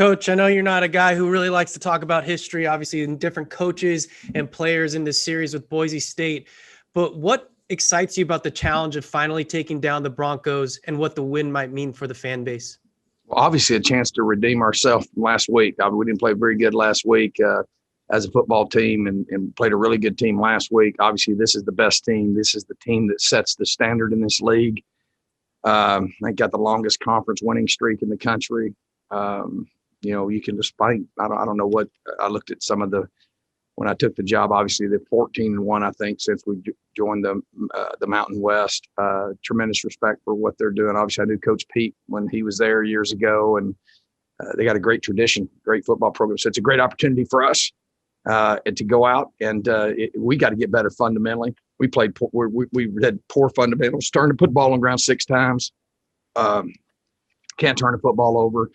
Coach, I know you're not a guy who really likes to talk about history, obviously, and different coaches and players in this series with Boise State. But what excites you about the challenge of finally taking down the Broncos and what the win might mean for the fan base? Well, obviously, a chance to redeem ourselves from last week. We didn't play very good last week as a football team and played a really good team last week. Obviously, this is the best team. This is the team that sets the standard in this league. They got the longest conference winning streak in the country. You can just fight. I don't know what I looked at some of when I took the job. Obviously, they're 14-1, I think, since we joined the Mountain West. Tremendous respect for what they're doing. Obviously, I knew Coach Pete when he was there years ago, and they got a great tradition, great football program. So it's a great opportunity for us to go out and we got to get better fundamentally. We played. We had poor fundamentals. Starting to put the ball on the ground 6 times. Can't turn a football over.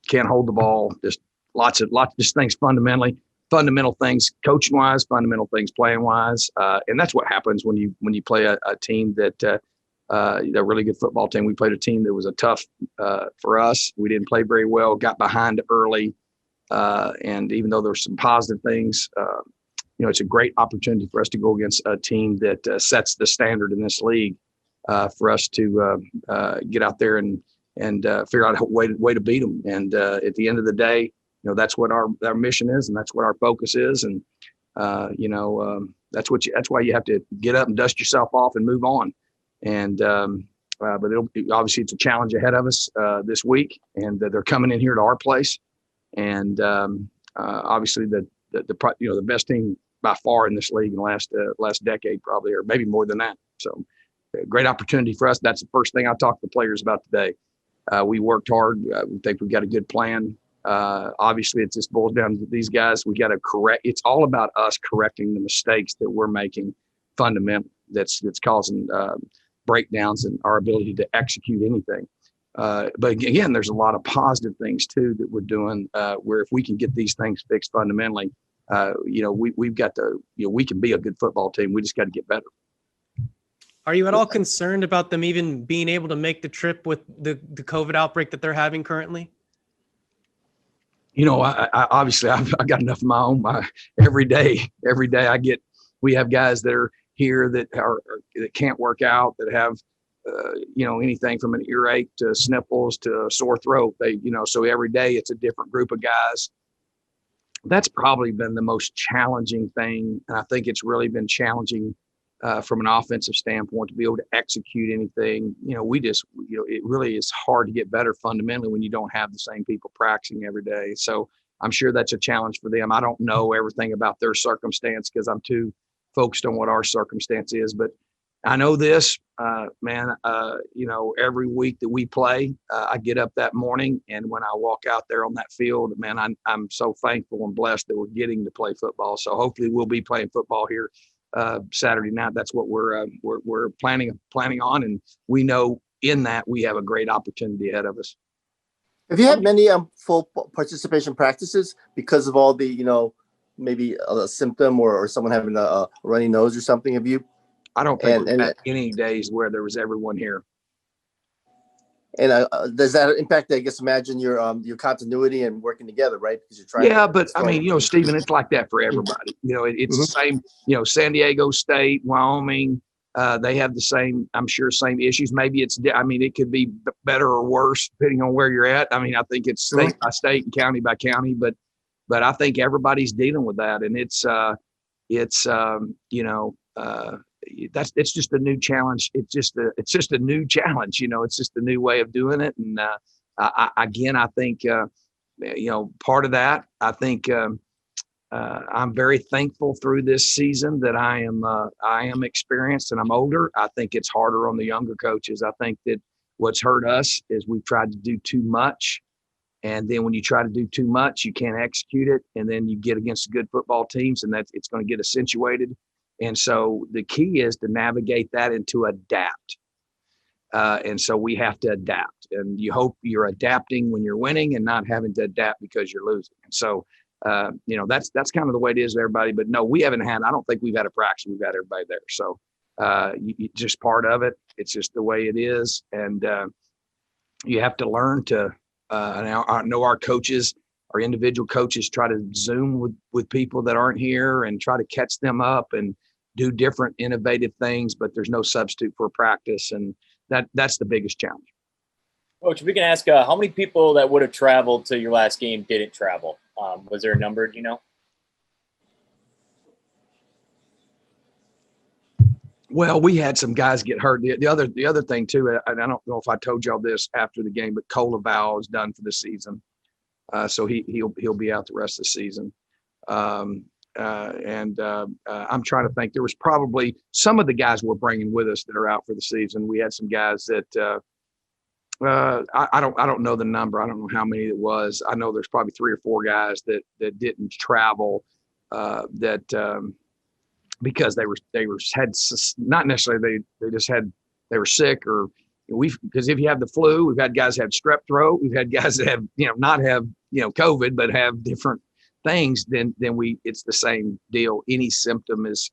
Can't hold the ball. Just lots of things fundamental things coaching wise, fundamental things playing wise, and that's what happens when you play a team that a really good football team. We played a team that was a tough for us. We didn't play very well, got behind early, and even though there's some positive things, it's a great opportunity for us to go against a team that sets the standard in this league for us to get out there and figure out a way to beat them. And at the end of the day, that's what our mission is, and that's what our focus is. And that's why you have to get up and dust yourself off and move on. And but obviously it's a challenge ahead of us this week, and they're coming in here to our place. And obviously the best team by far in this league in the last decade, probably, or maybe more than that. So great opportunity for us. That's the first thing I talked to the players about today. We worked hard. We think we've got a good plan. Obviously, it just boils down to these guys. We got to correct. It's all about us correcting the mistakes that we're making fundamentally. That's causing breakdowns in our ability to execute anything. But again, there's a lot of positive things too that we're doing. Where if we can get these things fixed fundamentally, we've got we can be a good football team. We just got to get better. Are you at all concerned about them even being able to make the trip with the COVID outbreak that they're having currently? I obviously I've got enough of my own. Every day we have guys that are here that can't work out, that have anything from an earache to sniffles to a sore throat. So every day it's a different group of guys. That's probably been the most challenging thing, and I think it's really been challenging from an offensive standpoint to be able to execute anything. It really is hard to get better fundamentally when you don't have the same people practicing every day. So I'm sure that's a challenge for them. I don't know everything about their circumstance because I'm too focused on what our circumstance is, but I know this, every week that we play, I get up that morning, and when I walk out there on that field, man, I'm so thankful and blessed that we're getting to play football. So hopefully we'll be playing football here Saturday night. That's what we're planning on, and we know in that we have a great opportunity ahead of us. Have you had many full participation practices because of all the maybe a symptom or someone having a runny nose or something? Have you? I don't think we've had any days where there was everyone here. And does that impact, I guess, imagine your continuity and working together, right? Because you're trying. Yeah, but I mean, Stephen, it's like that for everybody. It's the same. San Diego State, Wyoming, they have the same. I'm sure same issues. Maybe it could be better or worse depending on where you're at. I mean, I think it's state by state and county by county, but I think everybody's dealing with that, and it's it's just a new challenge. It's just a new challenge. It's just a new way of doing it. And I think part of that. I think I'm very thankful through this season that I am experienced and I'm older. I think it's harder on the younger coaches. I think that what's hurt us is we've tried to do too much. And then when you try to do too much, you can't execute it. And then you get against good football teams, and it's going to get accentuated. And so the key is to navigate that and to adapt. And so we have to adapt. And you hope you're adapting when you're winning and not having to adapt because you're losing. And so, that's kind of the way it is with everybody. But no, I don't think we've had a practice. We've got everybody there. So just part of it. It's just the way it is. And you have to learn to and I know our coaches, our individual coaches, try to Zoom with people that aren't here and try to catch them up and do different innovative things, but there's no substitute for practice. And that's the biggest challenge. Coach, if we can ask, how many people that would have traveled to your last game didn't travel? Was there a number, do you know? Well, we had some guys get hurt. The other thing too, and I don't know if I told y'all this after the game, but Colaval is done for the season, so he'll be out the rest of the season. I'm trying to think. There was probably some of the guys we're bringing with us that are out for the season. We had some guys that I don't know the number. I don't know how many it was. I know there's probably 3 or 4 guys that didn't travel because they were had not necessarily they were sick, or because if you have the flu, we've had guys have strep throat, we've had guys that have not have COVID but have different things. Then it's the same deal. Any symptom is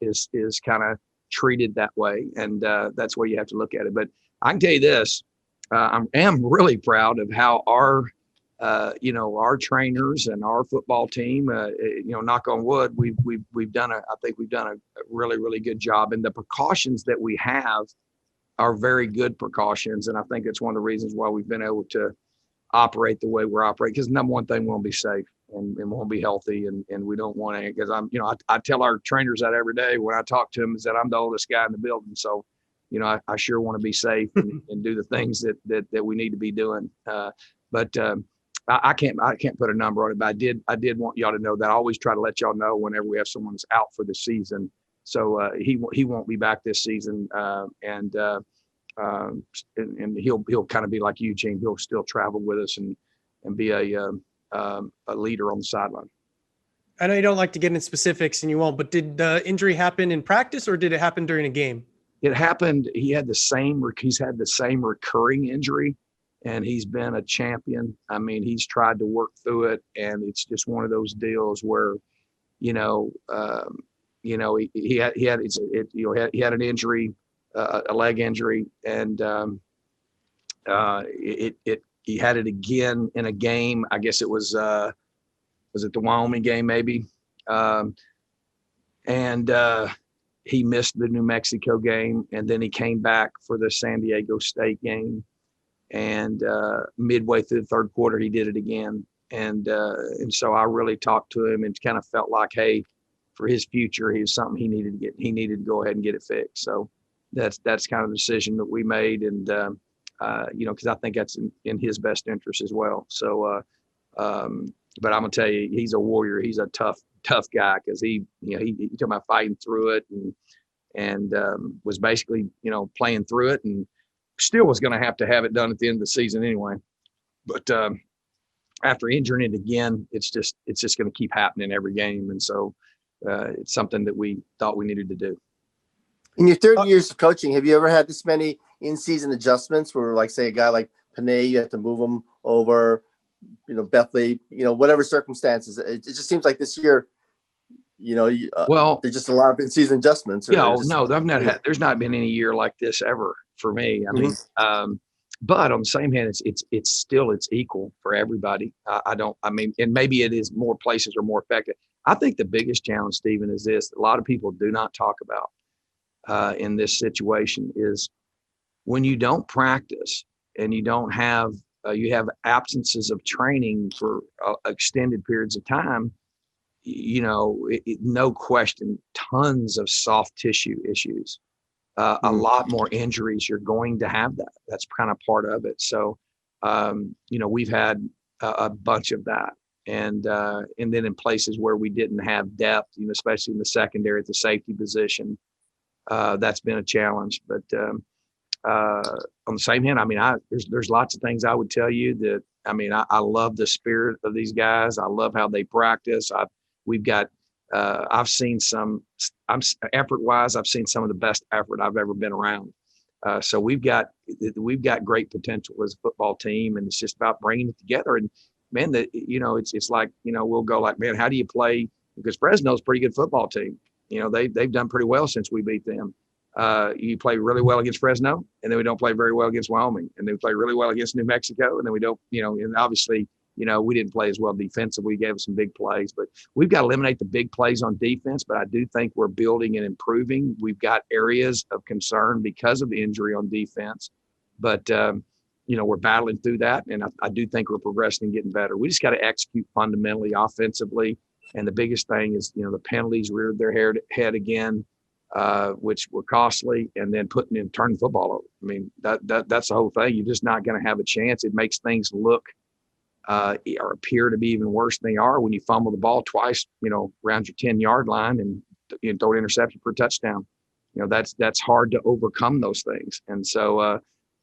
kind of treated that way, and that's where you have to look at it. But I can tell you this. I am really proud of how our trainers and our football team, knock on wood, we've done I think we've done a really, really good job. And the precautions that we have are very good precautions. And I think it's one of the reasons why we've been able to operate the way we're operating, because number one thing, we want to be safe and we want to be healthy. And we don't want to, because I tell our trainers that every day when I talk to them, is that I'm the oldest guy in the building. So, I sure want to be safe and do the things that we need to be doing. But I can't put a number on it, but I did want y'all to know that I always try to let y'all know whenever we have someone that's out for the season. So he won't be back this season, and he'll kind of be like Eugene. He'll still travel with us and be a leader on the sideline. I know you don't like to get into specifics, and you won't. But did the injury happen in practice, or did it happen during a game? It happened. He's had the same recurring injury. And he's been a champion. I mean, he's tried to work through it, and it's just one of those deals where, he had an injury, a leg injury, and he had it again in a game. I guess it was it the Wyoming game maybe, and he missed the New Mexico game, and then he came back for the San Diego State game. And midway through the third quarter, he did it again. And so I really talked to him and kind of felt like, hey, for his future, he was something he needed to go ahead and get it fixed. So that's kind of the decision that we made. And, because I think that's in his best interest as well. So, but I'm going to tell you, he's a warrior. He's a tough guy, because he talking about fighting through it and was basically, playing through it, and still was going to have it done at the end of the season anyway. But after injuring it again, it's just going to keep happening every game. And so it's something that we thought we needed to do. In your 30 years of coaching, have you ever had this many in-season adjustments where, like, say, a guy like Panay, you have to move him over, Bethley, whatever circumstances? It just seems like this year, there's just a lot of in-season adjustments. There's not been any year like this ever for me. I mean, but on the same hand, it's still equal for everybody. And maybe it is more places are more effective. I think the biggest challenge, Stephen, is this: a lot of people do not talk about in this situation is when you don't practice and you don't have you have absences of training for extended periods of time. No question, tons of soft tissue issues. A lot more injuries. You're going to have that. That's kind of part of it. So, we've had a bunch of that, and then in places where we didn't have depth, especially in the secondary at the safety position, that's been a challenge. But on the same hand, there's lots of things I would tell you that. I love the spirit of these guys. I love how they practice. I've seen effort-wise, I've seen some of the best effort I've ever been around. So we've got great potential as a football team, and it's just about bringing it together. And man, it's like, we'll go like, man, how do you play? Because Fresno's a pretty good football team. They've done pretty well since we beat them. You play really well against Fresno, and then we don't play very well against Wyoming, and then we play really well against New Mexico, and then we don't, and obviously, we didn't play as well defensively. We gave us some big plays, but we've got to eliminate the big plays on defense. But I do think we're building and improving. We've got areas of concern because of the injury on defense, but we're battling through that, and I do think we're progressing and getting better. We just got to execute fundamentally offensively, and the biggest thing is the penalties reared their head again, which were costly, and then turning the football over. I mean, that's the whole thing. You're just not going to have a chance. It makes things look or appear to be even worse than they are when you fumble the ball twice, around your 10-yard line and throw an interception for a touchdown. That's hard to overcome those things. And so,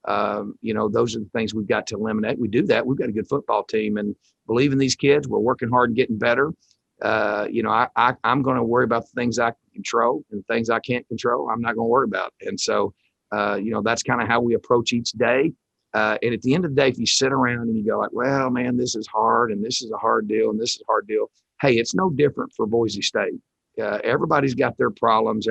those are the things we've got to eliminate. We do that. We've got a good football team, and believe in these kids. We're working hard and getting better. I'm going to worry about the things I can control, and the things I can't control, I'm not going to worry about. And so, that's kind of how we approach each day. And at the end of the day, if you sit around and you go like, well, man, this is hard, and this is a hard deal, and this is a hard deal. Hey, it's no different for Boise State. Everybody's got their problems.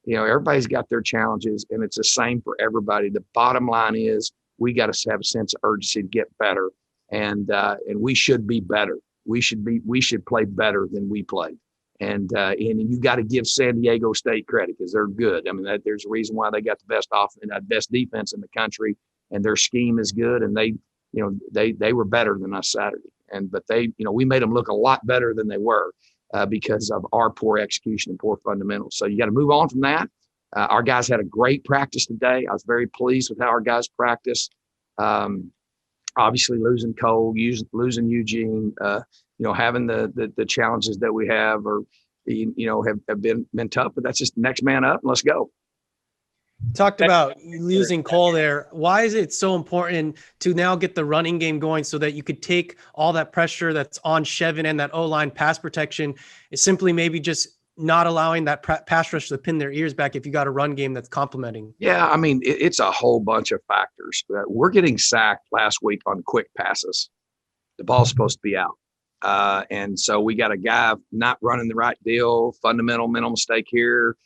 Everybody's got their challenges, and it's the same for everybody. The bottom line is we got to have a sense of urgency to get better, and we should be better. We should play better than we played. And you got to give San Diego State credit because they're good. I mean, there's a reason why they got the best defense in the country, and their scheme is good. And they were better than us Saturday. But we made them look a lot better than they were because of our poor execution and poor fundamentals. So you got to move on from that. Our guys had a great practice today. I was very pleased with how our guys practiced. Obviously losing Cole, losing Eugene, having the challenges that we have have been tough, but that's just next man up and let's go. Talked about losing Cole there. Why is it so important to now get the running game going so that you could take all that pressure that's on Chevin and that O-line pass protection? It's simply maybe just not allowing that pass rush to pin their ears back if you got a run game that's complementing. Yeah, I mean, it's a whole bunch of factors. We're getting sacked last week on quick passes. The ball's supposed to be out. And so we got a guy not running the right deal, fundamental mental mistake here,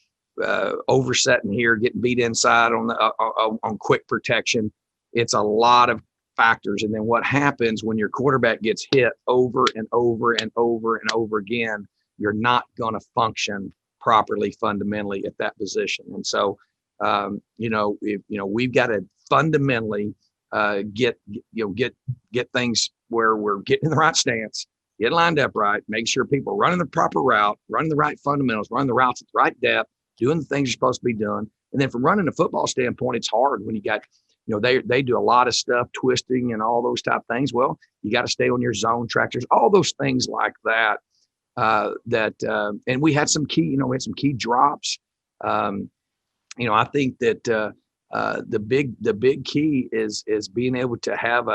oversetting here, getting beat inside on quick protection. It's a lot of factors. And then what happens when your quarterback gets hit over and over and over and over again, you're not going to function properly fundamentally at that position. And so, we've got to fundamentally get things where we're getting in the right stance, get lined up right, make sure people are running the proper route, running the right fundamentals, running the routes at the right depth, doing the things you're supposed to be doing. And then from running a football standpoint, it's hard when you got, they do a lot of stuff, twisting and all those type things. Well, you got to stay on your zone tractors, all those things like that. And we had some key, some key drops. I think that the big key is being able to have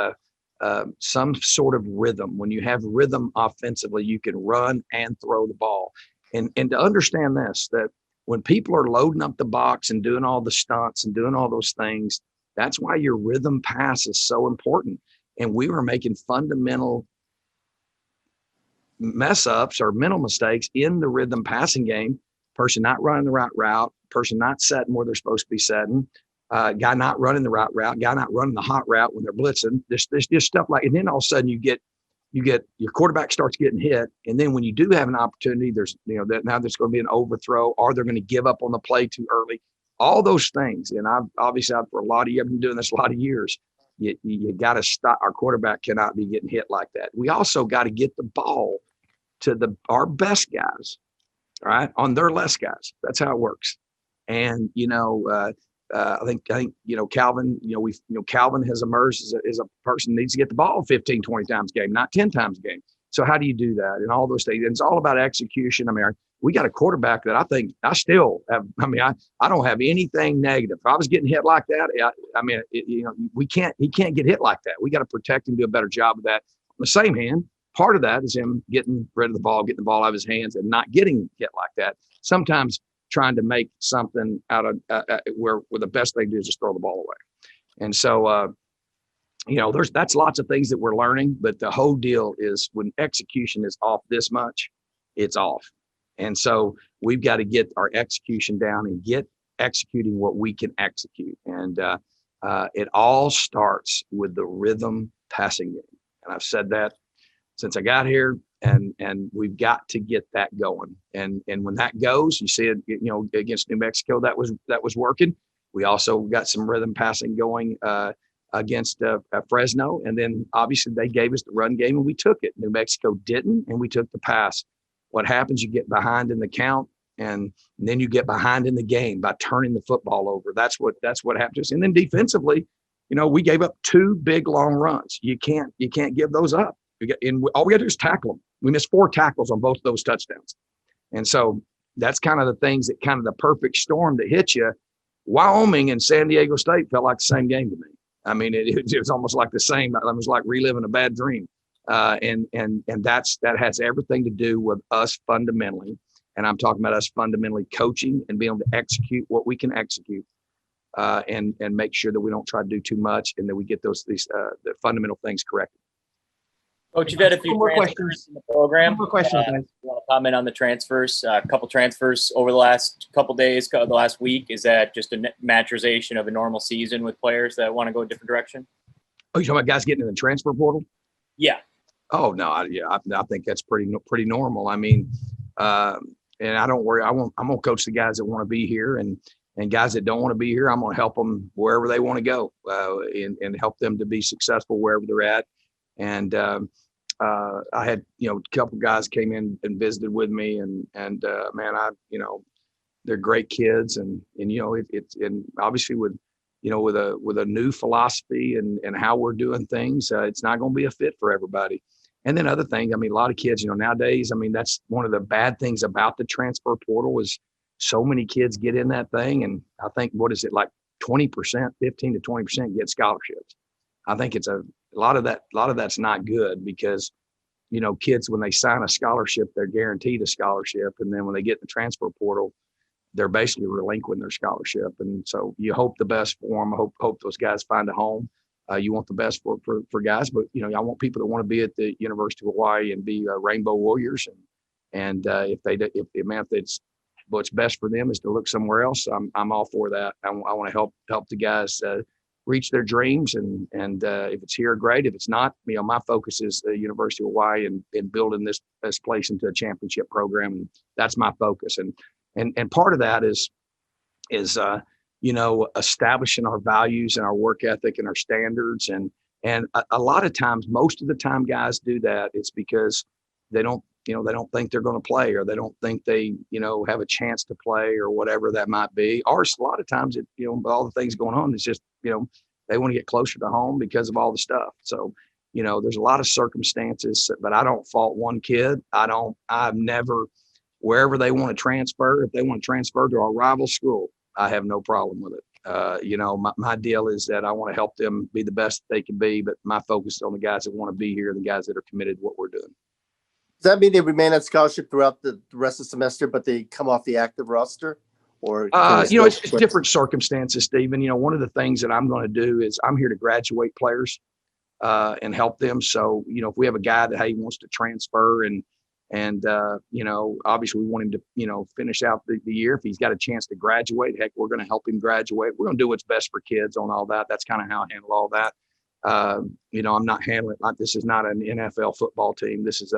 some sort of rhythm. When you have rhythm offensively, you can run and throw the ball. And to understand this, that when people are loading up the box and doing all the stunts and doing all those things, that's why your rhythm pass is so important. And we were making fundamental mess ups or mental mistakes in the rhythm passing game. Person not running the right route, person not setting where they're supposed to be setting, guy not running the right route, guy not running the hot route when they're blitzing. There's just stuff like, and then all of a sudden you get your quarterback starts getting hit. And then when you do have an opportunity, there's, that now there's going to be an overthrow, or they're going to give up on the play too early. All those things. And I've for a lot of years, I've been doing this a lot of years. You got to stop. Our quarterback cannot be getting hit like that. We also got to get the ball to our best guys, right, on their less guys. That's how it works. And I think Calvin. Calvin has emerged as a person who needs to get the ball 15, 20 times a game, not 10 times a game. So how do you do that? And all those things. And it's all about execution. I mean, we got a quarterback that I think I still have. I mean, I don't have anything negative. If I was getting hit like that, he can't get hit like that. We got to protect him, do a better job of that. On the same hand, part of that is him getting rid of the ball, getting the ball out of his hands, and not getting hit like that. Sometimes trying to make something out of where the best thing to do is just throw the ball away. And so, that's lots of things that we're learning, but the whole deal is when execution is off this much, it's off. And so we've got to get our execution down and get executing what we can execute. And it all starts with the rhythm passing game. And I've said that since I got here, and we've got to get that going. And when that goes, you see it, against New Mexico, that was working. We also got some rhythm passing going against Fresno. And then obviously they gave us the run game and we took it. New Mexico didn't, and we took the pass. What happens? You get behind in the count, and then you get behind in the game by turning the football over. That's what happens. And then defensively, we gave up 2 big long runs. You can't give those up. All we got to do is tackle them. We missed 4 tackles on both of those touchdowns. And so that's kind of the things that kind of the perfect storm that hit you. Wyoming and San Diego State felt like the same game to me. I mean, it was almost like the same. It was like reliving a bad dream. And that has everything to do with us fundamentally. And I'm talking about us fundamentally coaching and being able to execute what we can execute, and make sure that we don't try to do too much and that we get the fundamental things corrected. Coach, you've had a few more transfers in the program. More questions, guys. You want to comment on the transfers? A couple transfers over the last couple days, the last week. Is that just a maturization of a normal season with players that want to go a different direction? Oh, you're talking about guys getting in the transfer portal? Yeah. Oh no, I think that's pretty normal. I mean, and I don't worry. I'm gonna coach the guys that want to be here, and guys that don't want to be here, I'm gonna help them wherever they want to go, and help them to be successful wherever they're at. And I had, a couple guys came in and visited with me, and man, they're great kids, and it's obviously with a new philosophy and how we're doing things, it's not going to be a fit for everybody. And then other things, I mean, a lot of kids, nowadays, I mean, that's one of the bad things about the transfer portal is so many kids get in that thing. And I think, what is it, like 20%, 15 to 20% get scholarships. I think it's a lot of that's not good, because, kids, when they sign a scholarship, they're guaranteed a scholarship. And then when they get in the transfer portal, they're basically relinquishing their scholarship. And so you hope the best for them. I hope those guys find a home. You want the best for guys, but I want people that want to be at the University of Hawaii and be Rainbow Warriors. And if what's best for them is to look somewhere else, I'm all for that. I want to help the guys reach their dreams, and if it's here, great. If it's not, my focus is the University of Hawaii and building this place into a championship program. And that's my focus. And part of that is establishing our values and our work ethic and our standards. And a lot of times, most of the time, guys do that. It's because they don't think they're going to play, or they don't think they, have a chance to play, or whatever that might be. Or a lot of times, with all the things going on, it's just, they want to get closer to home because of all the stuff. So, there's a lot of circumstances, but I don't fault one kid. I've never, wherever they want to transfer, if they want to transfer to a rival school, I have no problem with it. My deal is that I want to help them be the best they can be, but my focus is on the guys that want to be here, the guys that are committed to what we're doing. Does that mean they remain on scholarship throughout the rest of the semester, but they come off the active roster? Or it's different circumstances, Stephen. One of the things that I'm going to do is I'm here to graduate players and help them. So, if we have a guy that, hey, wants to transfer and obviously we want him to, finish out the year. If he's got a chance to graduate, heck, we're going to help him graduate. We're going to do what's best for kids on all that. That's kind of how I handle all that. I'm not handling it. This is not an NFL football team. This is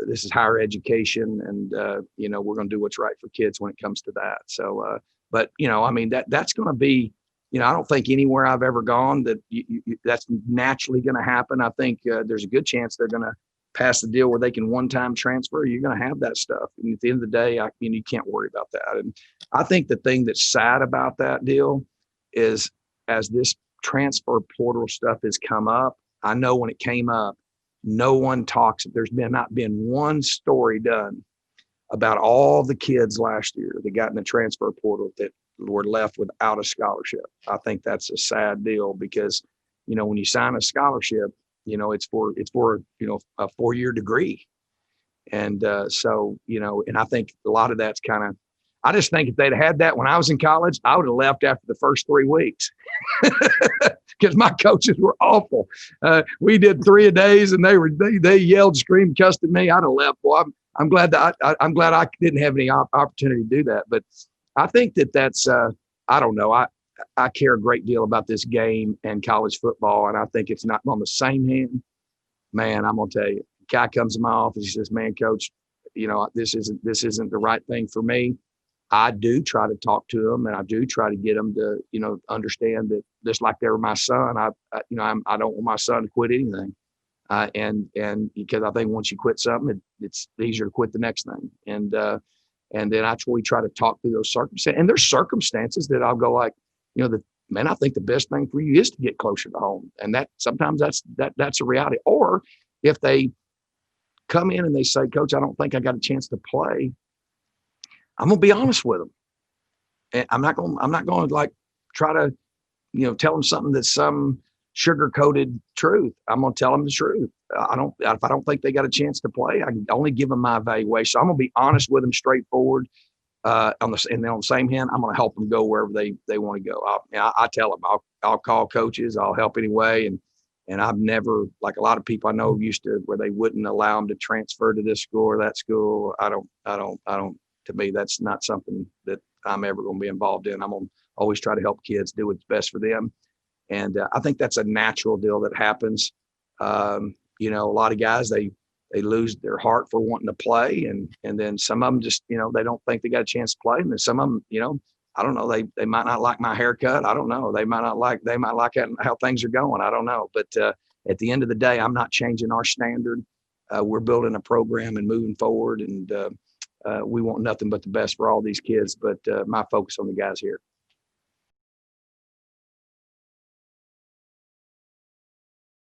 this is higher education, and we're going to do what's right for kids when it comes to that. So, but that's going to be, I don't think anywhere I've ever gone that that's naturally going to happen. I think there's a good chance they're going to pass the deal where they can one-time transfer. You're going to have that stuff, and at the end of the day, you can't worry about that. And I think the thing that's sad about that deal is, as this transfer portal stuff has come up, I know when it came up, no one talks. There's not been one story done about all the kids last year that got in the transfer portal that were left without a scholarship. I think that's a sad deal, because, when you sign a scholarship, it's for a 4-year degree. And and I think a lot of that's I just think if they'd had that when I was in college, I would have left after the first 3 weeks, because my coaches were awful. We did 3 a days, and they yelled, screamed, cussed at me. I'd have left. Boy, I'm glad I didn't have any opportunity to do that. But I think that's I don't know. I care a great deal about this game and college football, and I think it's not on the same hand. Man, I'm gonna tell you, guy comes to my office, he says, "Man, coach, this isn't the right thing for me." I do try to talk to them, and I do try to get them to, understand that just like they were my son, I don't want my son to quit anything. And because I think once you quit something, it's easier to quit the next thing. And then we try to talk through those circumstances. And there's circumstances that I'll go like, man, I think the best thing for you is to get closer to home. And that sometimes that's a reality. Or if they come in and they say, "Coach, I don't think I got a chance to play," I'm gonna be honest with them. And I'm not going to like try to, tell them something that's some sugar-coated truth. I'm going to tell them the truth. If I don't think they got a chance to play, I can only give them my evaluation. So I'm going to be honest with them, straightforward. And then on the same hand, I'm going to help them go wherever they want to go. I tell them I'll call coaches. I'll help anyway. And I've never, like a lot of people I know used to, where they wouldn't allow them to transfer to this school or that school. I don't. To me, that's not something that I'm ever going to be involved in. I'm going to always try to help kids do what's best for them. And I think that's a natural deal that happens. A lot of guys, they lose their heart for wanting to play. And then some of them just, they don't think they got a chance to play. And then some of them, I don't know, they might not like my haircut. I don't know. They might like how things are going. I don't know. But at the end of the day, I'm not changing our standard. We're building a program and moving forward. And we want nothing but the best for all these kids. But my focus on the guys here.